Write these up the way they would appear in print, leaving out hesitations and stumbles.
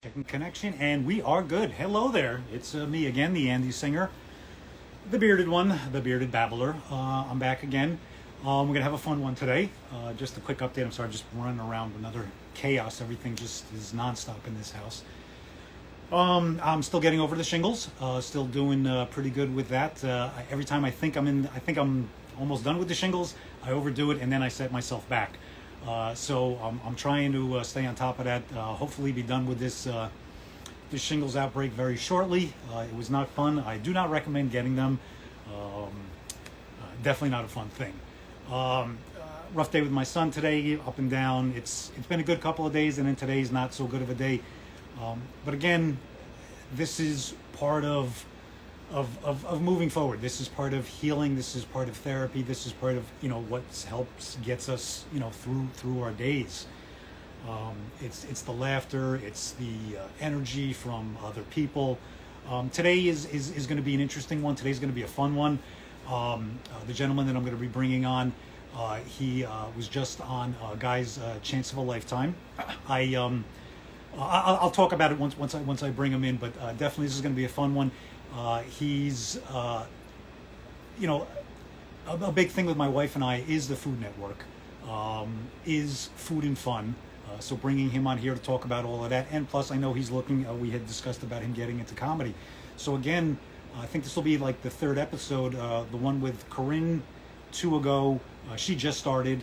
Checking connection, and we are good. Hello there. It's me again, the Andy Singer, the bearded one, the bearded babbler. I'm back again. We're gonna have a fun one today. Just a quick update. I'm sorry, I'm just running around with another chaos. Everything just is nonstop in this house. I'm still getting over the shingles. Still doing pretty good with that. Every time I think I'm almost done with the shingles, I overdo it, and then I set myself back. So I'm trying to stay on top of that. Hopefully, be done with this shingles outbreak very shortly. It was not fun. I do not recommend getting them. Definitely not a fun thing. Rough day with my son today, up and down. It's been a good couple of days, and then today's not so good of a day. But again, this is part of moving forward. This is part of healing. This is part of therapy. This is part of what gets us through our days. It's the laughter. It's the energy from other people. Today is going to be an interesting one. Today's going to be a fun one. The gentleman that I'm going to be bringing on, he was just on Guy's Chance of a Lifetime. I'll talk about it once I bring him in, but definitely this is going to be a fun one. He's a big thing with my wife and I is the Food Network, is food and fun. So bringing him on here to talk about all of that, and plus I know he's looking. We had discussed about him getting into comedy. So again, I think this will be like the third episode. The one with Corinne, two ago. She just started.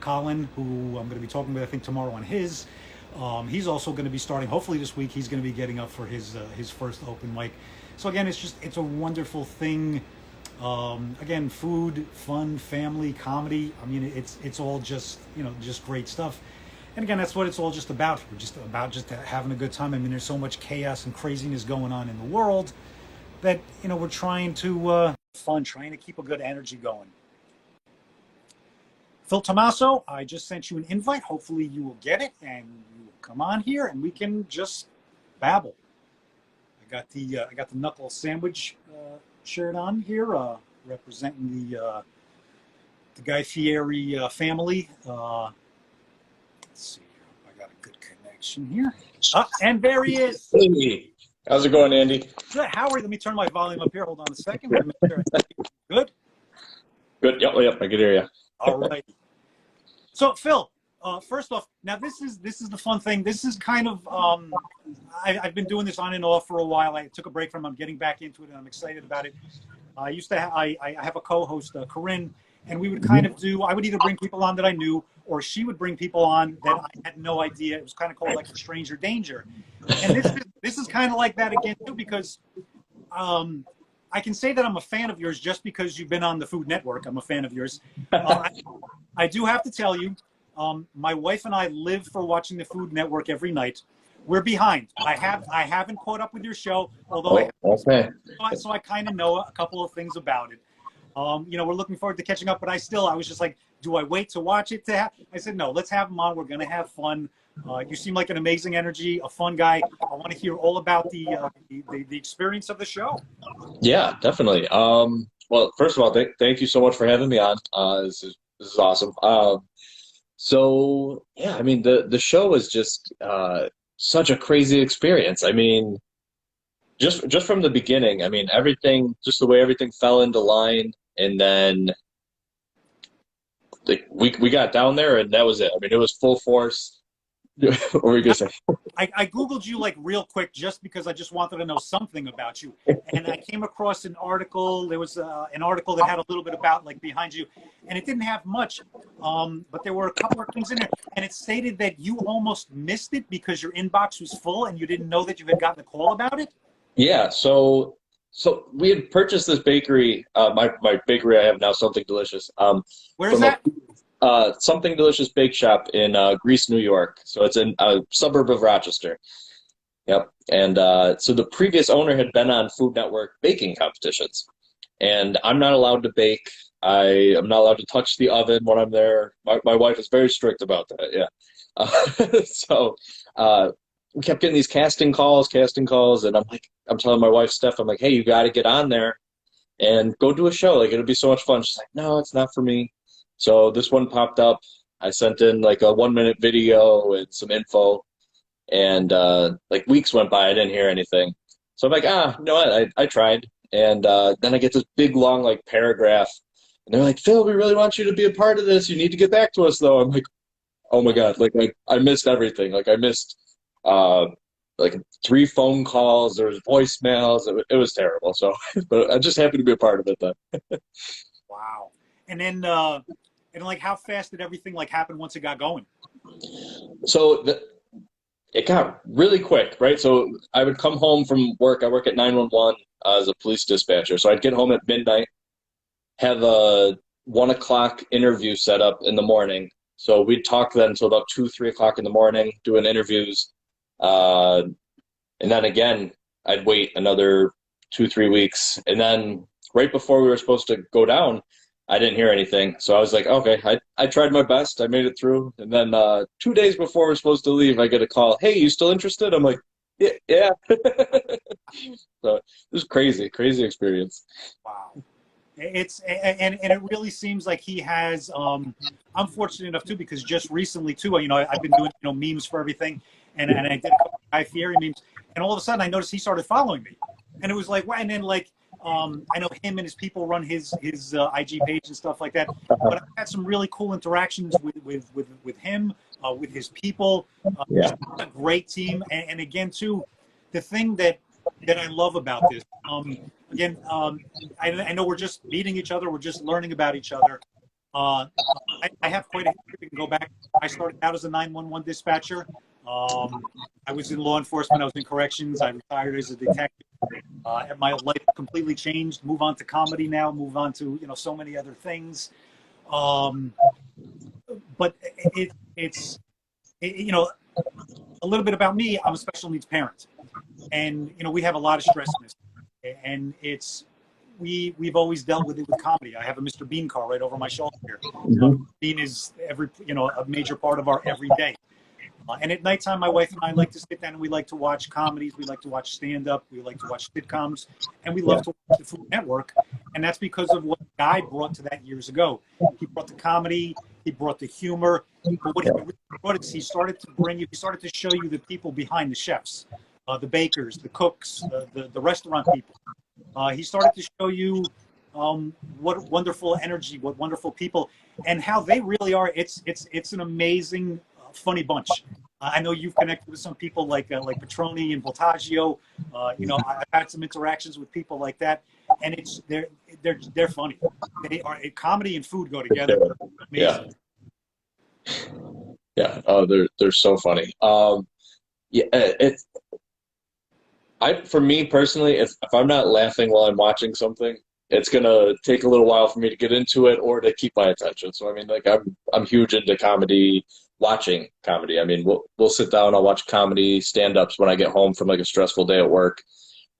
Colin, who I'm going to be talking with, I think tomorrow on his. He's also going to be starting. Hopefully this week he's going to be getting up for his first open mic. So again, it's a wonderful thing. Again, food, fun, family, comedy. I mean, it's all just great stuff. And again, that's what it's all just about. We're just about having a good time. I mean, there's so much chaos and craziness going on in the world that we're trying to trying to keep a good energy going. Phil Tommaso, I just sent you an invite. Hopefully you will get it and you will come on here and we can just babble. I got the knuckle sandwich shirt on here, representing the Guy Fieri family. Let's see here. I got a good connection here. And there he is. Hey, how's it going, Andy? Good. Howard, let me turn my volume up here. Hold on a second. Good? Good. Yep, I can hear you. All right. So, Phil, first off, now this is the fun thing. This is kind of I've been doing this on and off for a while. I took a break from it. I'm getting back into it, and I'm excited about it. I have a co-host, Corinne, and we would kind of do. I would either bring people on that I knew, or she would bring people on that I had no idea. It was kind of called like a stranger danger, and this is kind of like that again too, because I can say that I'm a fan of yours just because you've been on the Food Network. I'm a fan of yours. I do have to tell you, my wife and I live for watching the Food Network every night. We're behind. I haven't caught up with your show, although so I kind of know a couple of things about it. We're looking forward to catching up, but I was just like, do I wait to watch it? I said, no, let's have him on. We're going to have fun. You seem like an amazing energy, a fun guy. I want to hear all about the experience of the show. Yeah, definitely. Well, first of all, thank you so much for having me on. This is awesome. So yeah, I mean, the show is just such a crazy experience. I mean, just from the beginning, I mean, everything, just the way everything fell into line, and then we got down there, and that was it. I mean, it was full force. What were you gonna say? I Googled you like real quick just because I just wanted to know something about you, and I came across an article. There was an article that had a little bit about like behind you, and it didn't have much, but there were a couple of things in there, and it stated that you almost missed it because your inbox was full and you didn't know that you had gotten a call about it. Yeah, so we had purchased this bakery, my bakery I have now, Something Delicious. Where is that? Something Delicious Bake Shop in Greece, New York. So it's in a suburb of Rochester. Yep. And so the previous owner had been on Food Network baking competitions, and I'm not allowed to bake. I am not allowed to touch the oven when I'm there. My wife is very strict about that. Yeah. So we kept getting these casting calls, and I'm telling my wife, Steph, I'm like, hey, you got to get on there and go do a show. Like, it'll be so much fun. She's like, no, it's not for me. So this one popped up. I sent in like a 1-minute video with some info, and like weeks went by, I didn't hear anything. So I'm like, you know what? I tried, and then I get this big long like paragraph, and they're like, Phil, we really want you to be a part of this. You need to get back to us, though. I'm like, oh my God, like I missed everything. Like I missed uh like 3 phone calls. There was voicemails. It was terrible. So, but I'm just happy to be a part of it then. Wow. And then, and like, how fast did everything like happen once it got going? So it got really quick, right? So I would come home from work. I work at 911 as a police dispatcher. So I'd get home at midnight, have a 1 o'clock interview set up in the morning. So we'd talk then until about 2, 3 o'clock in the morning, doing interviews. Uh, and then again, I'd wait another 2, 3 weeks. And then right before we were supposed to go down, I didn't hear anything. So I was like, okay, I tried my best. I made it through. And then 2 days before we're supposed to leave, I get a call. Hey, you still interested? I'm like, yeah. Yeah. So it was crazy, crazy experience. Wow. It's and it really seems like he has. I'm fortunate enough too because just recently too, I've been doing memes for everything, and I did a couple of Guy Fieri memes, and all of a sudden I noticed he started following me, and it was like, wow. And then like I know him and his people run his IG page and stuff like that, but I've had some really cool interactions with him, with his people. He's Yeah. a great team, and again too, the thing that I love about this. Again, I know we're just meeting each other. We're just learning about each other. I have quite a history. We can go back. I started out as a 911 dispatcher. I was in law enforcement. I was in corrections. I retired as a detective. And my life completely changed. Move on to comedy now. Move on to so many other things. But it's a little bit about me. I'm a special needs parent, and we have a lot of stress in this, and we've always dealt with it with comedy. I have a Mr. Bean car right over my shoulder here. Bean is a major part of our everyday. And at nighttime, my wife and I like to sit down and we like to watch comedies. We like to watch stand-up. We like to watch sitcoms. And we love to watch the Food Network. And that's because of what Guy brought to that years ago. He brought the comedy. He brought the humor. But what he really brought is he started to show you the people behind the chefs, the bakers, the cooks, the restaurant people. He started to show you what wonderful energy, what wonderful people, and how they really are. It's an amazing, funny bunch. I know you've connected with some people like Petroni and Voltaggio. I've had some interactions with people like that, and they're funny. They are comedy and food go together. Amazing. Yeah. Oh, they're so funny. Yeah. For me personally, if I'm not laughing while I'm watching something, it's gonna take a little while for me to get into it or to keep my attention. So I mean, like I'm huge into comedy, watching comedy. I mean, we'll sit down, I'll watch comedy stand-ups when I get home from like a stressful day at work,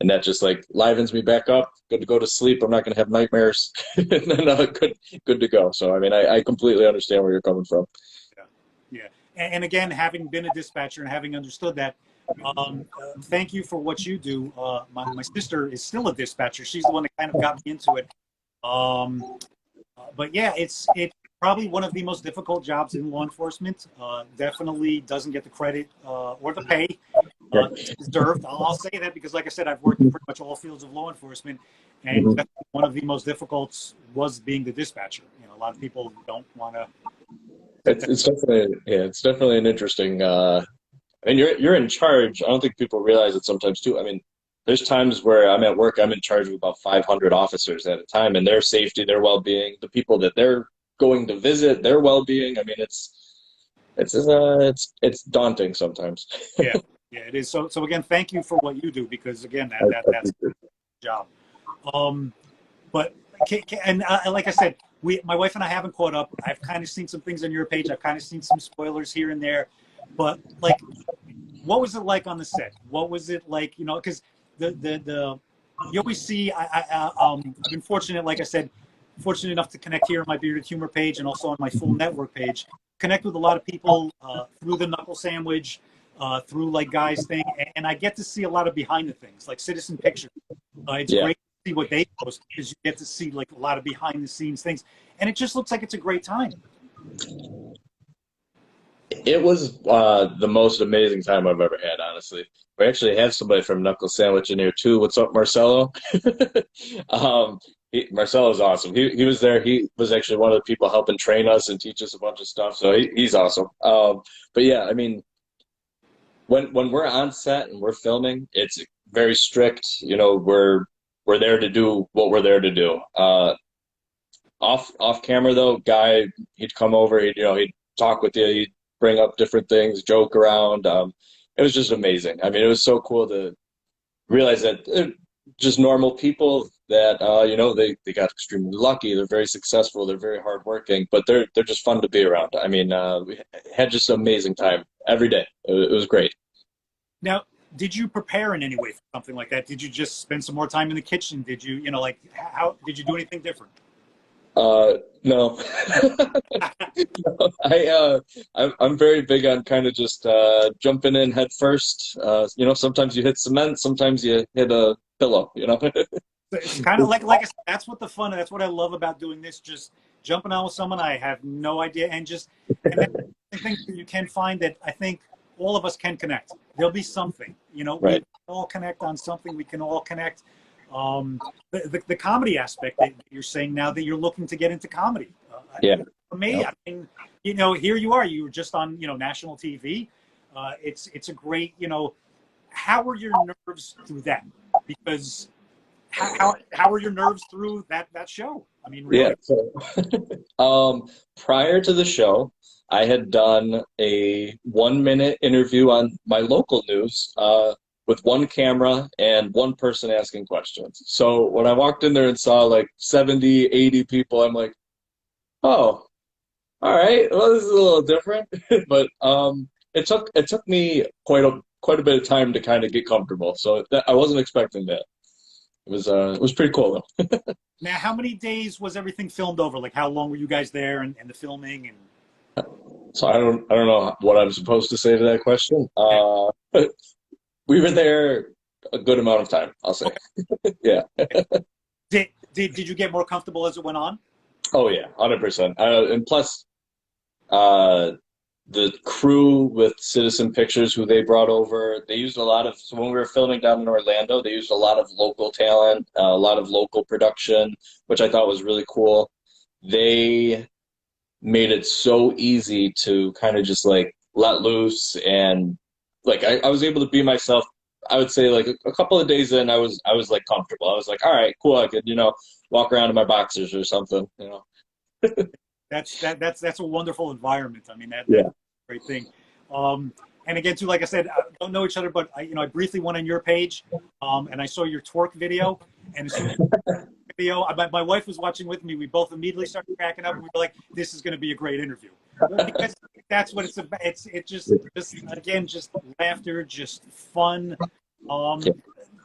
and that just like livens me back up. Good to go to sleep. I'm not gonna have nightmares, and then good to go. So I mean, I completely understand where you're coming from. Yeah. And again, having been a dispatcher and having understood that, thank you for what you do. My sister is still a dispatcher. She's the one that kind of got me into it. But yeah, it's probably one of the most difficult jobs in law enforcement. Definitely doesn't get the credit or the pay it's deserved. I'll say that because, like I said, I've worked in pretty much all fields of law enforcement, and one of the most difficult was being the dispatcher. A lot of people don't want to. It's definitely an interesting. And you're in charge. I don't think people realize it sometimes too. I mean, there's times where I'm at work, I'm in charge of about 500 officers at a time, and their safety, their well-being, the people that they're going to visit, their well-being. I mean, it's daunting sometimes. Yeah, it is. So again, thank you for what you do because again, that's a job. But like I said, my wife and I haven't caught up. I've kind of seen some things on your page. I've kind of seen some spoilers here and there. But like, what was it like on the set? What was it like? Because the you always see. I've been fortunate, like I said, fortunate enough to connect here on my Bearded Humor page and also on my full network page. Connect with a lot of people through the Knuckle Sandwich, through like Guy's thing, and I get to see a lot of behind the things, like Citizen Pictures. It's great to see what they post because you get to see like a lot of behind the scenes things, and it just looks like it's a great time. It was the most amazing time I've ever had, honestly. We actually have somebody from Knuckle Sandwich in here too. What's up, Marcelo? Marcelo's awesome. He was there. He was actually one of the people helping train us and teach us a bunch of stuff. So he's awesome. But yeah, I mean, when we're on set and we're filming, it's very strict. You know, we're there to do what we're there to do. Off camera though, Guy, he'd come over, he'd talk with you, he'd bring up different things, joke around. It was just amazing. I mean, it was so cool to realize that they're just normal people that they got extremely lucky. They're very successful. They're very hardworking, but they're just fun to be around. I mean, we had just an amazing time every day. It was great. Now, did you prepare in any way for something like that? Did you just spend some more time in the kitchen? Did you, like, how did you do anything different? No. No. I'm very big on kind of just jumping in head first. Sometimes you hit cement, sometimes you hit a pillow, It's kind of like I said, that's that's what I love about doing this, just jumping on with someone I have no idea, and that's the thing that you can find that I think all of us can connect. There'll be something, Right. we can all connect on something, we can all connect. The comedy aspect that you're saying now that you're looking to get into comedy. Yeah. For me, Yep. I mean, here you are, you were just on, national TV. It's a great, how were your nerves through that? Because how were your nerves through that show? I mean, really? Yeah. So, prior to the show, I had done a 1-minute interview on my local news, with one camera and one person asking questions. So when I walked in there and saw like 70, 80 people, I'm like, oh, all right, well, this is a little different. But it took me quite a bit of time to kind of get comfortable. So I wasn't expecting that. It was pretty cool though. Now, how many days was everything filmed over? Like, how long were you guys there and the filming and? So I don't know what I'm supposed to say to that question. We were there a good amount of time, I'll say. Yeah. Did you get more comfortable as it went on? Oh yeah, 100%. And plus, the crew with Citizen Pictures, who they brought over, they used a lot of. So when we were filming down in Orlando, they used a lot of local talent, a lot of local production, which I thought was really cool. They made it so easy to kind of just like let loose, and like I was able to be myself. I would say like a couple of days in, I was like comfortable. I was like, all right, cool. I could walk around in my boxers or something. That's a wonderful environment. I mean, Yeah. that's a great thing. And again, too, like I said, I don't know each other, but I briefly went on your page, and I saw your twerk video, and as soon as video, my wife was watching with me. We both immediately started cracking up, and we were like, "This is going to be a great interview." Because that's what it's about. It's just again, just laughter, just fun.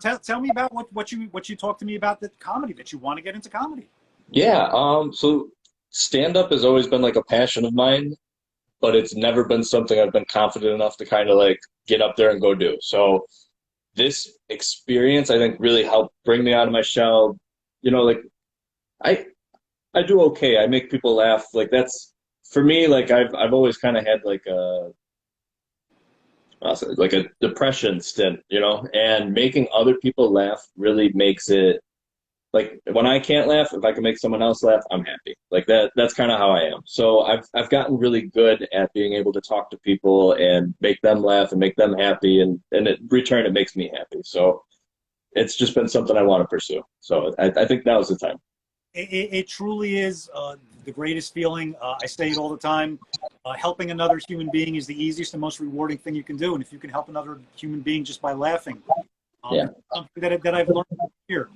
Tell me about what you talked to me about, the comedy, that you want to get into comedy. Yeah. So stand up has always been like a passion of mine, but it's never been something I've been confident enough to kind of like get up there and go do. So this experience, I think, really helped bring me out of my shell. Like I do okay. I make people laugh. Like that's for me. Like I've always kind of had like a depression stint, and making other people laugh really makes it. Like when I can't laugh, if I can make someone else laugh, I'm happy. Like that's kind of how I am. So I've gotten really good at being able to talk to people and make them laugh and make them happy, and in return it makes me happy. So it's just been something I want to pursue. So I think now is the time. It truly is the greatest feeling. I say it all the time. Helping another human being is the easiest and most rewarding thing you can do. And if you can help another human being just by laughing, Yeah. something that I've learned here.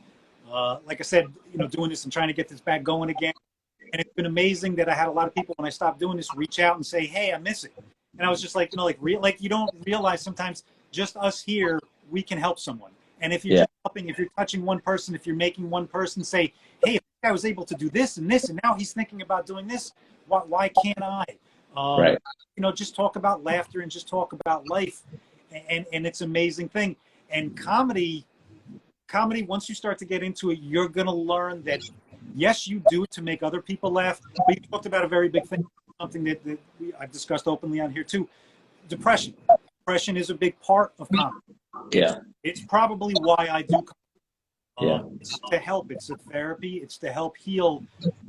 Like I said, doing this and trying to get this back going again. And it's been amazing that I had a lot of people, when I stopped doing this, reach out and say, "Hey, I miss it." And I was just like, like you don't realize sometimes just us here, we can help someone. And if you're Yeah. just helping, if you're touching one person, if you're making one person say, "Hey, if I was able to do this and this, and now he's thinking about doing this, why can't I?" Right. Just talk about laughter and just talk about life. And it's an amazing thing. And comedy, once you start to get into it, you're going to learn that, yes, you do it to make other people laugh, but you talked about a very big thing. something that I've discussed openly on here too. Depression. Depression is a big part of comedy. Yeah. It's probably why I do comedy. Yeah. It's to help. It's a therapy. It's to help heal.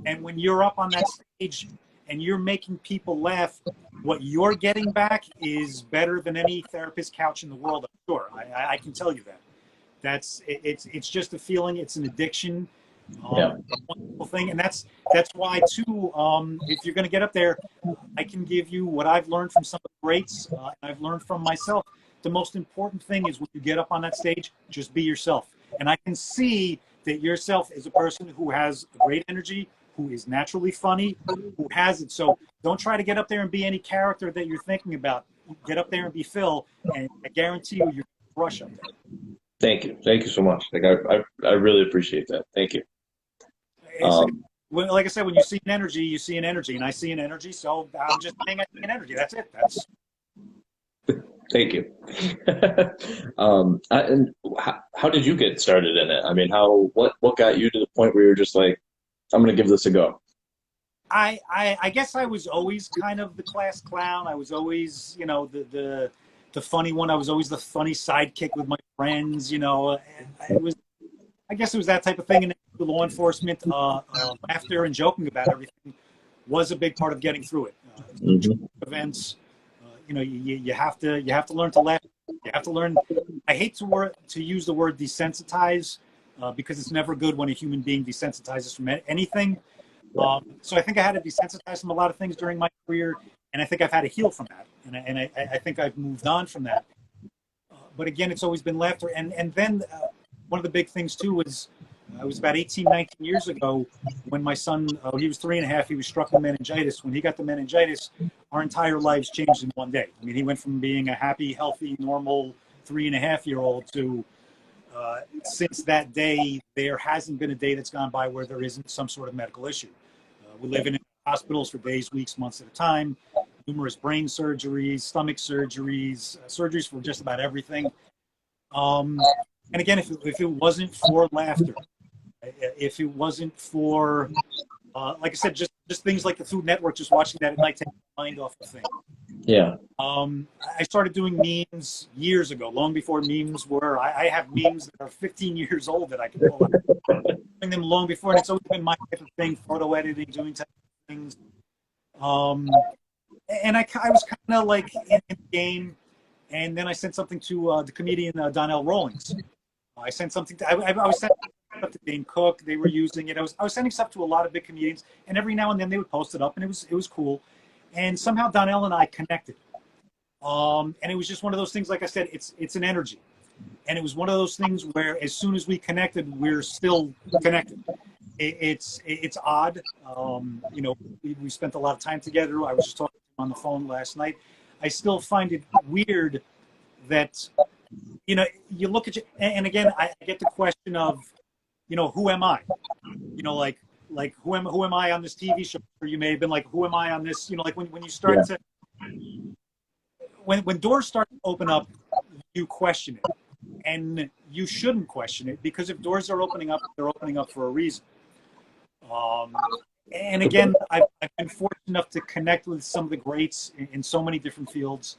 And when you're up on that stage and you're making people laugh, what you're getting back is better than any therapist couch in the world. I'm sure. I can tell you that. It's just a feeling. It's an addiction. Yeah. Wonderful thing, and that's why too. If you're going to get up there, I can give you what I've learned from some of the greats. I've learned from myself. The most important thing is when you get up on that stage, just be yourself. And I can see that yourself is a person who has great energy, who is naturally funny, who has it. So don't try to get up there and be any character that you're thinking about. Get up there and be Phil, and I guarantee you, you're going to crush up there. Thank you. Thank you so much. Like I really appreciate that. Thank you. Like I said, when you see an energy, you see an energy, and I see an energy, so I'm just saying I see an energy. That's it. That's. Thank you. And how did you get started in it? I mean, what got you to the point where you're just like, I'm going to give this a go? I guess I was always kind of the class clown. I was always, you know, the funny one. I was always the funny sidekick with my friends. You know, I guess it was that type of thing. And the law enforcement, laughter and joking about everything was a big part of getting through it. Events, you know, you have to learn to laugh. You have to learn. I hate to use the word desensitize because it's never good when a human being desensitizes from anything. So I think I had to desensitize from a lot of things during my career, and I think I've had to heal from that. And I think I've moved on from that. But again, it's always been laughter. And then one of the big things too was it was about 18, 19 years ago when my son, he was 3.5, he was struck with meningitis. When he got the meningitis, our entire lives changed in one day. I mean, he went from being a happy, healthy, normal 3.5-year-old to since that day, there hasn't been a day that's gone by where there isn't some sort of medical issue. We live in hospitals for days, weeks, months at a time, numerous brain surgeries, stomach surgeries, surgeries for just about everything. And again, if it wasn't for laughter, if it wasn't for, like I said, just things like the Food Network, just watching that at night, taking my mind off of things. Yeah. I started doing memes years ago, long before memes were. I have memes that are 15 years old that I can pull out. Doing them long before, and it's always been my type of thing, photo editing, doing type of things. And I was kind of like in the game, and then I sent something to the comedian Donnell Rawlings. I sent something to, I was sending stuff to Dane Cook. They were using it. I was sending stuff to a lot of big comedians, and every now and then they would post it up, and it was cool. And somehow Donnell and I connected. And it was just one of those things, like I said, it's an energy. And it was one of those things where as soon as we connected, we're still connected. It's odd. You know, we spent a lot of time together. I was just talking to him on the phone last night. I still find it weird that, you know, you look at you, and again, I get the question of, you know, who am I? You know, like who am I on this TV show? Or you may have been like, who am I on this? You know, like when you start to, when doors start to open up, you question it, and you shouldn't question it, because if doors are opening up, they're opening up for a reason. And again, I've been fortunate enough to connect with some of the greats in so many different fields,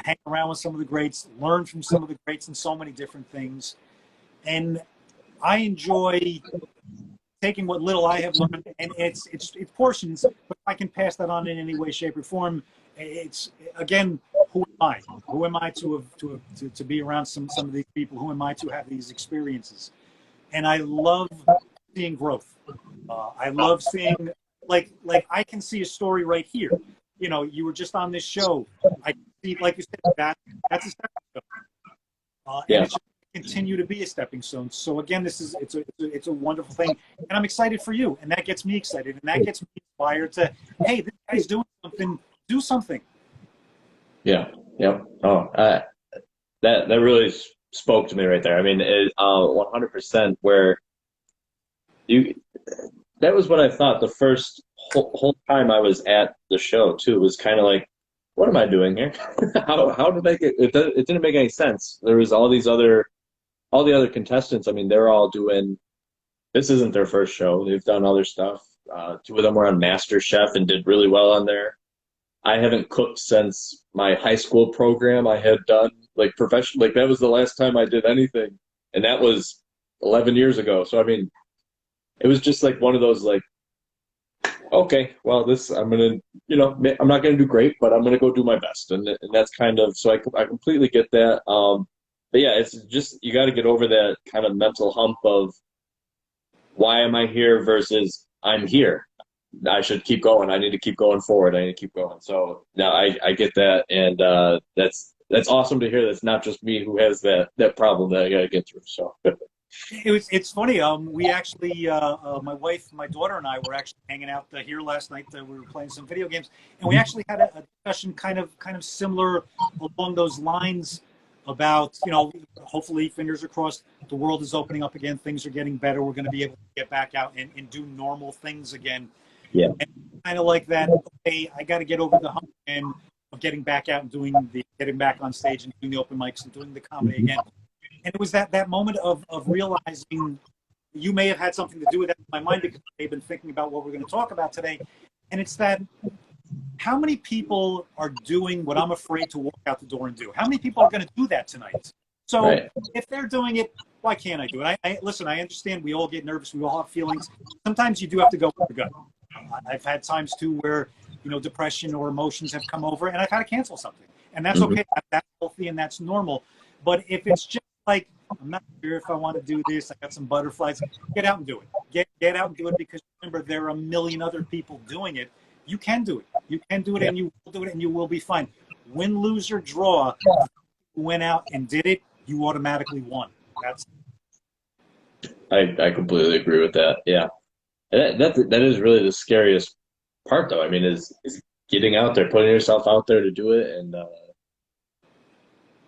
hang around with some of the greats, learn from some of the greats in so many different things, and I enjoy taking what little I have learned, and it's portions, but if I can pass that on in any way, shape, or form, it's, again, who am I? Who am I to be around some of these people? Who am I to have these experiences? And I love seeing growth. I love seeing, like I can see a story right here. You know, you were just on this show. I see, like you said, that's a stepping stone. And it should continue to be a stepping stone. So again, it's a wonderful thing, and I'm excited for you, and that gets me excited, and that gets me inspired to, hey, this guy's doing something. Do something. Yeah. Yep. Oh, that really spoke to me right there. I mean, 100%. Where that was what I thought the first whole time I was at the show too. It was kind of like, what am I doing here? how did I get it? It didn't make any sense. There was all the other contestants. I mean, they're all doing. This isn't their first show. They've done other stuff. Two of them were on Master Chef and did really well on there. I haven't cooked since my high school program I had done, like professional, like that was the last time I did anything. And that was 11 years ago. So, I mean, it was just like one of those, like, okay, well, I'm going to, I'm not going to do great, but I'm going to go do my best. And that's kind of, so I completely get that. But yeah, it's just, you got to get over that kind of mental hump of why am I here versus I'm here. I should keep going. I need to keep going forward. I need to keep going. So now I get that. And that's awesome to hear. That's not just me who has that problem that I got to get through. So. It's funny. We actually, my wife, my daughter, and I were actually hanging out here last night. We were playing some video games, and we actually had a discussion kind of similar along those lines about, hopefully, fingers are crossed, the world is opening up again. Things are getting better. We're going to be able to get back out and do normal things again. Yeah. And kind of like that. Okay, I got to get over the hump and of getting back out and getting back on stage and doing the open mics and doing the comedy again. And it was that moment of realizing you may have had something to do with that in my mind because I've been thinking about what we're going to talk about today. And it's that how many people are doing what I'm afraid to walk out the door and do? How many people are going to do that tonight? So Right. If they're doing it, why can't I do it? Listen, I understand we all get nervous. We all have feelings. Sometimes you do have to go with the gut. I've had times too where, depression or emotions have come over and I've had to cancel something. And that's okay. That's healthy and that's normal. But if it's just like, I'm not sure if I want to do this, I got some butterflies, get out and do it. Get out and do it because remember, there are a million other people doing it. You can do it. You can do it and you will do it and you will be fine. Win, lose, or draw, you went out and did it, you automatically won. I completely agree with that. Yeah. And that is really the scariest part, though. I mean, is getting out there, putting yourself out there to do it, and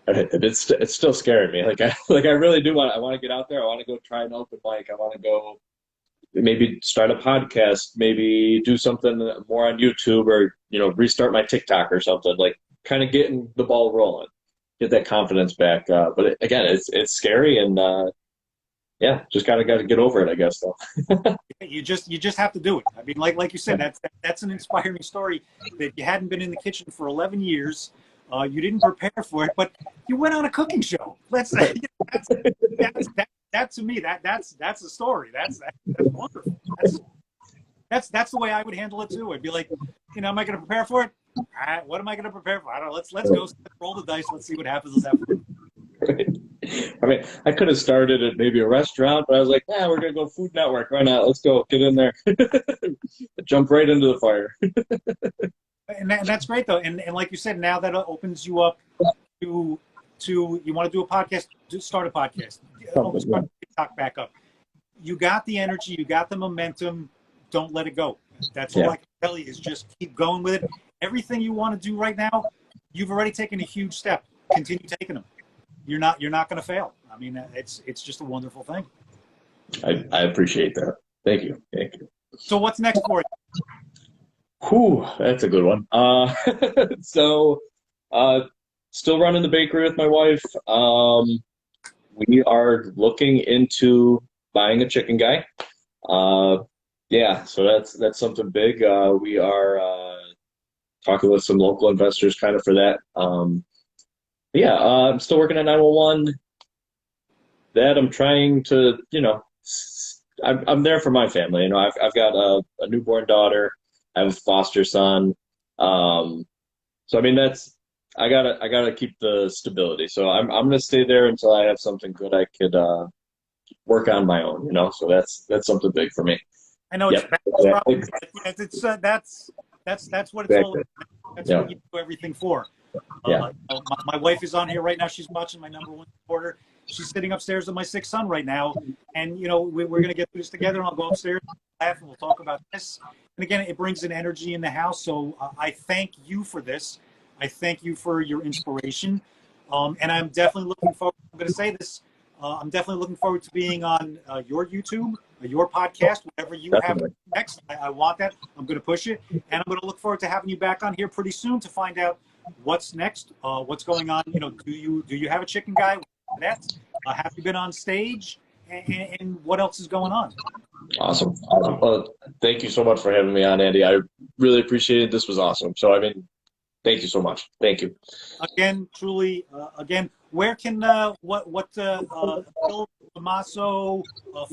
it's still scaring me. Like I really do I want to get out there. I want to go try an open mic. I want to go maybe start a podcast, maybe do something more on YouTube, or restart my TikTok or something. Like kind of getting the ball rolling, get that confidence back. But again, it's scary, and yeah, just got to get over it, I guess. Though. You just have to do it. I mean, like you said, that's an inspiring story that you hadn't been in the kitchen for 11 years. You didn't prepare for it, but you went on a cooking show. That's that to me. That's a story. That's wonderful. That's the way I would handle it too. I'd be like, am I going to prepare for it? All right, what am I going to prepare for? I don't know. Let's go roll the dice. Let's see what happens. Let's have fun. Right. I mean, I could have started at maybe a restaurant, but I was like, we're going to go Food Network. Why not? Let's go. Get in there. Jump right into the fire. And that's great, though. And like you said, now that opens you up to you want to do a podcast, start a podcast. Start TikTok back up. You got the energy. You got the momentum. Don't let it go. That's all I can tell you is just keep going with it. Everything you want to do right now, you've already taken a huge step. Continue taking them. You're not going to fail. I mean, it's just a wonderful thing. I appreciate that. Thank you. So what's next for you? Whew, that's a good one. So, still running the bakery with my wife. We are looking into buying a chicken guy. Yeah, so that's something big. We are talking with some local investors kind of for that. Yeah, I'm still working at 911. That I'm trying to, I'm there for my family. I've got a newborn daughter. I have a foster son. So I mean I gotta keep the stability. So I'm gonna stay there until I have something good I could work on my own. So that's something big for me. I know it's probably, that's what it's all about. That's what you do everything for. My wife is on here right now. She's watching, my #1 supporter. She's sitting upstairs with my 6th son right now. And, we're going to get through this together. And I'll go upstairs, laugh, and we'll talk about this. And again, it brings an energy in the house. So I thank you for this. I thank you for your inspiration. And I'm definitely looking forward. I'm going to say this. I'm definitely looking forward to being on your YouTube, your podcast, whatever you have next. I want that. I'm going to push it. And I'm going to look forward to having you back on here pretty soon to find out what's next, what's going on. Do you have a chicken guy? Have you been on stage? And what else is going on? Awesome. Awesome. Well, thank you so much for having me on, Andy. I really appreciate it. This was awesome. So, I mean, thank you so much. Thank you. Again, truly, again, where can Phil Tommaso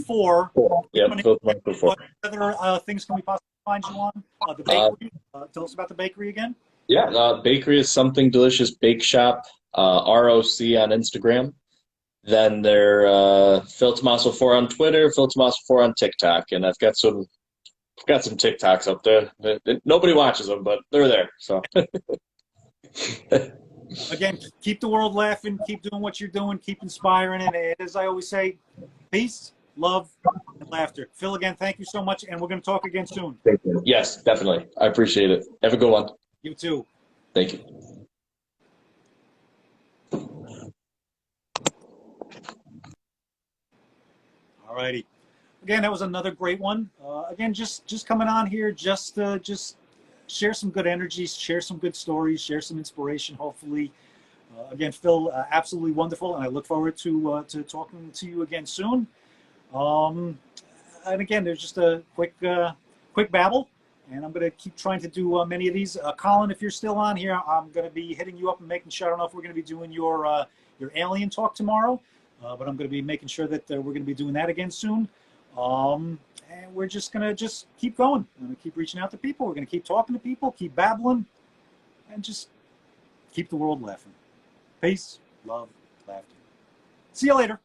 4? Yeah, Phil before. What other things can we possibly find you on? The bakery. Tell us about the bakery again. Yeah, bakery is Something Delicious Bake Shop, ROC on Instagram. Then they're Phil Tommaso 4 on Twitter, Phil Tommaso 4 on TikTok, and I've got some TikToks up there. Nobody watches them, but they're there. So Again, keep the world laughing. Keep doing what you're doing. Keep inspiring. And as I always say, peace, love, and laughter. Phil, again, thank you so much. And we're going to talk again soon. thank you. Yes, definitely. I appreciate it. Have a good one. You too. Thank you. All righty. Again, that was another great one. Again, just coming on here, just share some good energies, share some good stories, share some inspiration, hopefully. Again, Phil, absolutely wonderful, and I look forward to talking to you again soon. And again, there's just a quick babble, and I'm going to keep trying to do many of these. Colin, if you're still on here, I'm going to be hitting you up and making sure. I don't know if we're going to be doing your alien talk tomorrow, but I'm going to be making sure that we're going to be doing that again soon. And we're just going to keep going. I'm going to keep reaching out to people. We're going to keep talking to people, keep babbling, and just keep the world laughing. Peace, love, laughter. See you later.